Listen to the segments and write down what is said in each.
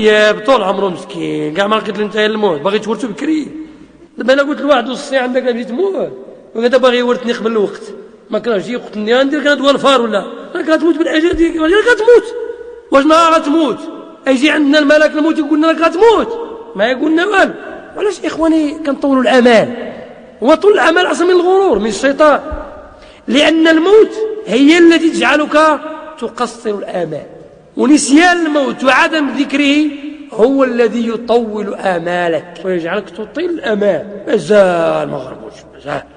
يا طول عمره مسكين كاع ما لقيت انت الموت باغي تورثو بكري. دابا انا قلت لواحد وصي عندك باغي تموت وهذا باغي يورثني قبل الوقت ما كرهش يقتلني ندير كندوى الفار ولا راك غتموت بالاجل ديالك راك غتموت. واش ما غتموت يجي عندنا الملك الموت يقول لنا راك غتموت ما يقولنا والو. علاش اخواني كنطولوا الامال؟ هو طول الامل اصلا من الغرور من الشيطان، لان الموت هي التي تجعلك تقصر الامال، ونسيان الموت وعدم ذكره هو الذي يطول آمالك ويجعلك تطيل الأمال. مازال ما غربوش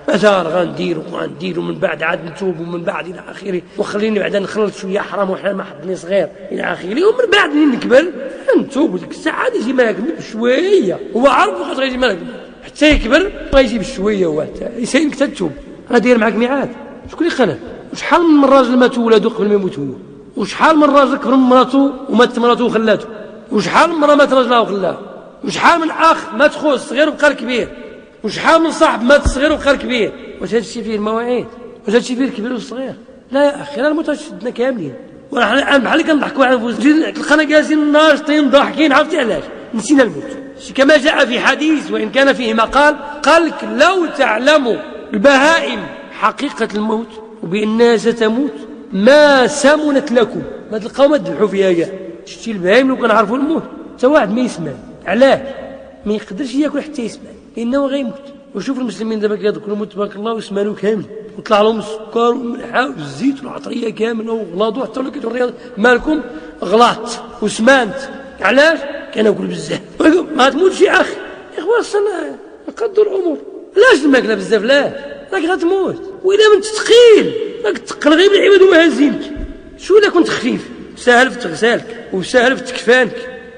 مازال غندير ومن بعد عاد نتوب ومن بعد إلى آخره وخليني بعدا نخلط شوية حرام وحلال ما حطني صغير إلى آخره ومن بعد نكبر نتوب. وديك الساعة يجي ملك بشوية هو عارف وقت غيجي ملك حتى يكبر غيجي بشوية هو يسينك تتوب. راه داير معاك ميعاد. شكون اللي خلاه؟ وشحال من راجل ماتوا ولادو قبل ما يموت هو؟ وشحال من راجل كبر من مراته ومات مراته وخلاته؟ وشحال من مرة مات راجلها وخلاها؟ وشحال من اخ مات خوه الصغير وبقى الكبير؟ وشحال من صاحب مات الصغير وبقى الكبير؟ واش هذا الشيء فيه المواعيد؟ واش هذا الشيء فيه الكبير والصغير؟ لا يا اخي، راه الموت شدنا كاملين. ونحن بحال اللي كنضحكوا على انفسنا تلقانا جالسين ناشطين ضاحكين. عرفتي علاش؟ نسينا الموت. كما جاء في حديث وان كان فيه مقال قال لك لو تعلم البهائم حقيقة الموت وبأنها ستموت ما سمنت لكم، ما تلقاو ما تذبحوا فيها كاع. شتي البهائم لو كنعرفوا الموت حتى واحد ما يسمع. علاش؟ ما يقدرش ياكل حتى يسمع لانه غيموت. وشوف المسلمين دابا كيذكروا الموت تبارك الله ويسمعوا كامل وطلع لهم السكر والملحه والزيت والعطريه كامله وغلاضوا حتى ولا كيديروا الرياضه. مالكم غلاط وسمانت؟ علاش؟ كناكل بزاف. ما تموتش يا اخي. يا اخوان الصناعه نقدروا الامور. علاش الماكله بزاف؟ لا راك غتموت. واذا كنت ثقيل راك تقل غير بالعباد وما هازينك. شو اذا كنت خفيف؟ ساهل في تغسالك وساهل في تكفانك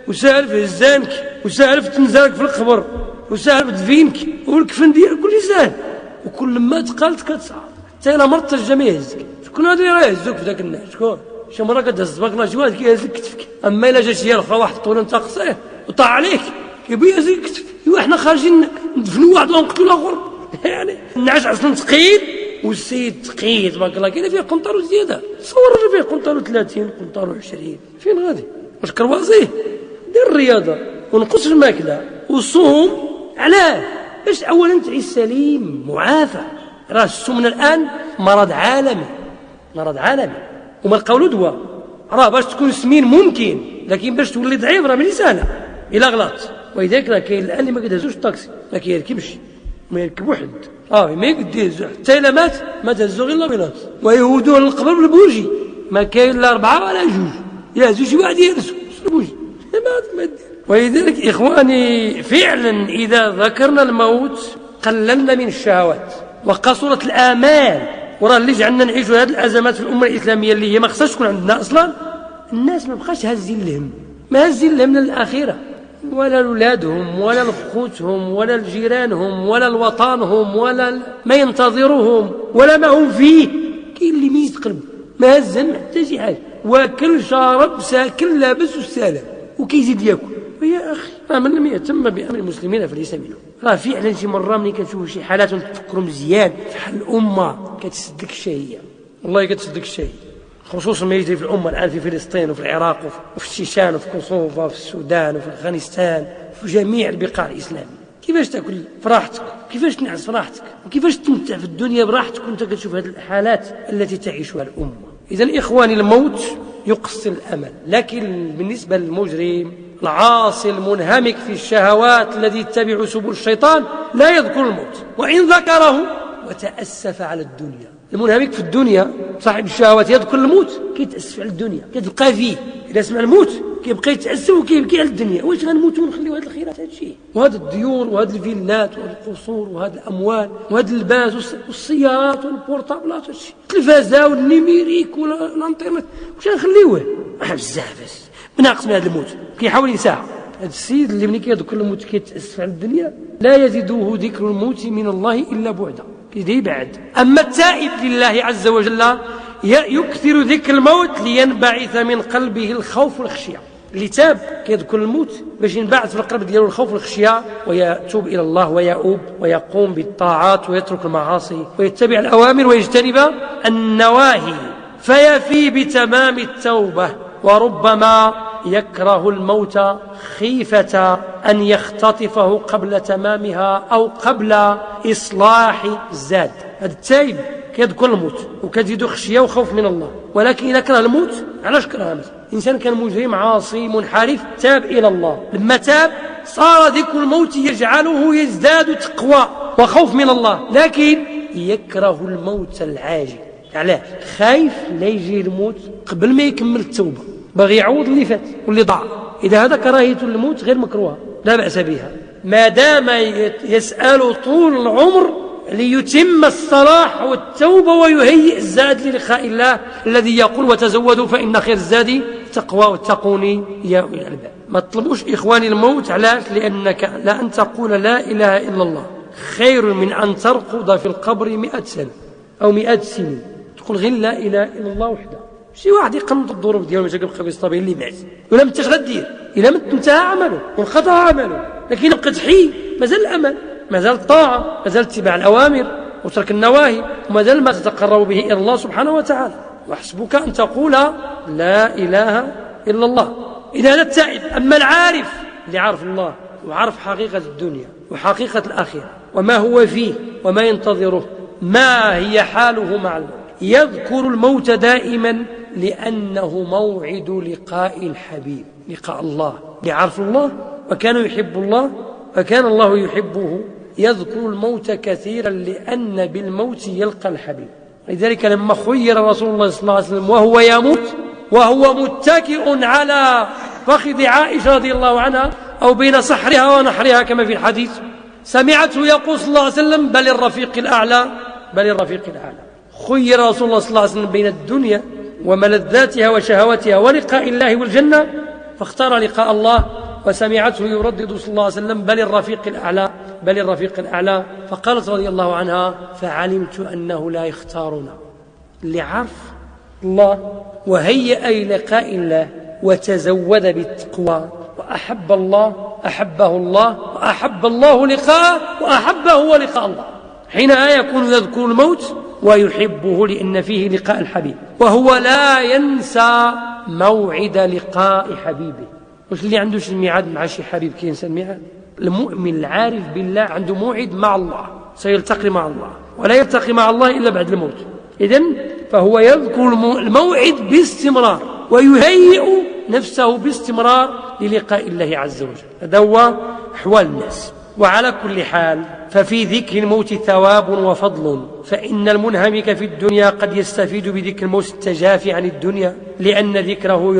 وساهل في هزانك وساهل في تنزالك في القبر وساهل في دفينك والكفن ديالك كل ساهل. وكل ما تقالت كتصعب حتى الى مرت الجميع يهزك. شكون هذا اللي يهزوك في ذاك النهار؟ شكون؟ شي مره كتهز باكلا شي واحد كيهز لك كتفك. اما الا جات شي اخرى واحد طول انت قصير وطاع عليك كيبغي يهز لك كتفك. ايوا حنا خارجين ندفنوا واحد ونقتلوا الاخر يعني النعاس اصلا ثقيل والسيد ثقيل تبارك الله. كاين فيه قنطار وزياده. صور فيه قنطار 30 قنطار 20. فين غادي؟ واش كروازيه؟ دير الرياضه ونقص الماكله وصوم. علاه؟ باش اولا تعيش سليم معافى. راه السمنه الان مرض عالمي، مرض عالمي وما لقاو دواء. راه باش تكون سمين ممكن، لكن باش تولي ضعيف راه ماشي سهله الا غلط. ولذلك راه كاين الان اللي ما كيدهزوش الطاكسي ما كيركبش ما يركب واحد ما يقد يهزو حتى الا مات ما تهزو غير لابيلاط ويهودوه للقبر بالبوجي. ما كاين لا 4 ولا 2 يهزو شي واحد يهزو البوجي ما دير. ولذلك اخواني فعلا اذا ذكرنا الموت قللنا من الشهوات وقصرت الامال. وراه اللي جعلنا نعيشوا هذه الازمات في الامه الاسلاميه اللي هي ما خصهاش تكون عندنا اصلا. الناس ما بقاش هازين الهم، ما هازين الهم للاخره ولا لولادهم ولا لخوتهم ولا لجيرانهم ولا لوطنهم ولا ما ينتظروهم ولا ما هم فيه. كاين اللي ميت قلب ما هزن حتى شي حاجه، واكل شارب ساكن لابس والسلام وكيزيد ياكل. ويا اخي من لم يهتم بامر المسلمين فليس منهم. راه فعلا شي مره ملي كنشوفوا شي حالات ونتفكروا مزيان فحال الامه كتسدك الشهيه. والله كتسدك الشهيه، خصوصا ما يجري في الأمة الآن في فلسطين وفي العراق وفي الشيشان وفي كوسوفا وفي السودان وفي أفغانستان وفي جميع البقاع الإسلامية. كيفاش تأكل براحتك؟ كيفاش تنعس براحتك؟ وكيفاش تمتع في الدنيا براحتك وانت كتشوف هذه الحالات التي تعيشها الأمة؟ إذن إخواني الموت يقصر الأمل، لكن بالنسبة للمجرم العاصي المنهمك في الشهوات الذي يتبع سبل الشيطان لا يذكر الموت، وإن ذكره وتأسف على الدنيا. المنهمك في الدنيا صاحب الشهوات يذكر الموت كيتأسف على الدنيا، كتلقى فيه إذا سمع الموت كيبقى يتأسف وكيبكي على الدنيا. واش غنموتوا ونخليو هذه الخيرات هذا الشيء وهذه الديور وهذه الفيلات وهذه القصور وهذه الأموال وهذه اللباس والسيارات والبورطابلات والشيء التلفازة والنيميريك والانترنت واش غنخليوه؟ بزاف بناقص من هذا الموت كيحاول ينساها. هذا السيد اللي ملي كيذكر الموت كيتأسف على الدنيا لا يزيده ذكر الموت من الله إلا بعدا، كيدي بعد. أما التائب لله عز وجل يكثر ذكر الموت لينبعث من قلبه الخوف والخشية. اللي تاب كيذكر الموت باش ينبعث في القلب ديالو الخوف والخشية ويتوب إلى الله ويؤوب ويقوم بالطاعات ويترك المعاصي ويتبع الأوامر ويجتنب النواهي فيفي بتمام التوبة. وربما يكره الموت خيفة أن يختطفه قبل تمامها أو قبل إصلاح الزاد. هذا التائب كيذكر الموت وكتزيدو خشية وخوف من الله، ولكن إذا كره الموت علاش كرهها؟ مثلا إنسان كان مجرم عاصي منحرف تاب إلى الله، لما تاب صار ذكر الموت يجعله يزداد تقوى وخوف من الله، لكن يكره الموت العاجل. علاش؟ خايف لا يجي الموت قبل ما يكمل التوبة، باغي يعوض اللي فات واللي ضاع. إذا هذا كراهية الموت غير مكروهة لا بأس بها، ما دام يسأل طول العمر ليتم الصلاح والتوبة ويهيئ الزاد للقاء الله الذي يقول وتزودوا فإن خير الزاد تقوى واتقوني يا أولي الألباب. ما تطلبوش إخواني الموت. علاش؟ لأنك لا أن تقول لا إله إلا الله خير من أن ترقد في القبر 100 سنة أو 100 سنة. تقول غير لا إله إلا الله وحده. شي واحد يقنط الظروف ديالو باش يبقى بالصبي اللي مات، ولا متاش غدير إلا مت انتهى عمله وانقطع عمله، لكن يبقى تحي مازال الأمل، مازال الطاعة، مازال اتباع الأوامر وترك النواهي، ومازال ما تتقرب به إلى الله سبحانه وتعالى. وحسبك أن تقول لا إله إلا الله. إذا هذا التائب. أما العارف اللي عارف الله وعارف حقيقة الدنيا وحقيقة الآخرة وما هو فيه وما ينتظره، ما هي حاله مع الموت، يذكر الموت دائما لأنه موعد لقاء الحبيب، لقاء الله. يعرف الله وكان يحب الله وكان الله يحبه، يذكر الموت كثيرا لأن بالموت يلقى الحبيب. لذلك لما خير رسول الله صلى الله عليه وسلم وهو يموت وهو متكئ على فخذ عائشة رضي الله عنها أو بين صحرها ونحرها كما في الحديث، سمعته يقول صلى الله عليه وسلم بل الرفيق الأعلى بل الرفيق الأعلى. خير رسول الله صلى الله عليه وسلم بين الدنيا وملذاتها وشهواتها ولقاء الله والجنة، فاختار لقاء الله، وسمعته يردد صلى الله عليه وسلم بل الرفيق الأعلى بل الرفيق الأعلى. فقالت رضي الله عنها فعلمت أنه لا يختارنا. اللي عرف الله وهيأ إلى لقاء الله وتزود بالتقوى وأحب الله أحبه الله وأحب الله لقاءه وأحبه ولقاء الله، حينها يكون يذكر الموت ويحبه لأن فيه لقاء الحبيب، وهو لا ينسى موعد لقاء حبيبه. مش اللي عنده شي ميعاد مع شي حبيب كينسى الميعاد. المؤمن العارف بالله عنده موعد مع الله، سيلتقي مع الله ولا يلتقي مع الله إلا بعد الموت. إذن فهو يذكر الموعد باستمرار ويهيئ نفسه باستمرار للقاء الله عز وجل. هذا هو أحوال الناس. وعلى كل حال ففي ذكر الموت ثواب وفضل، فإن المنهمك في الدنيا قد يستفيد بذكر الموت التجافي عن الدنيا، لأن ذكره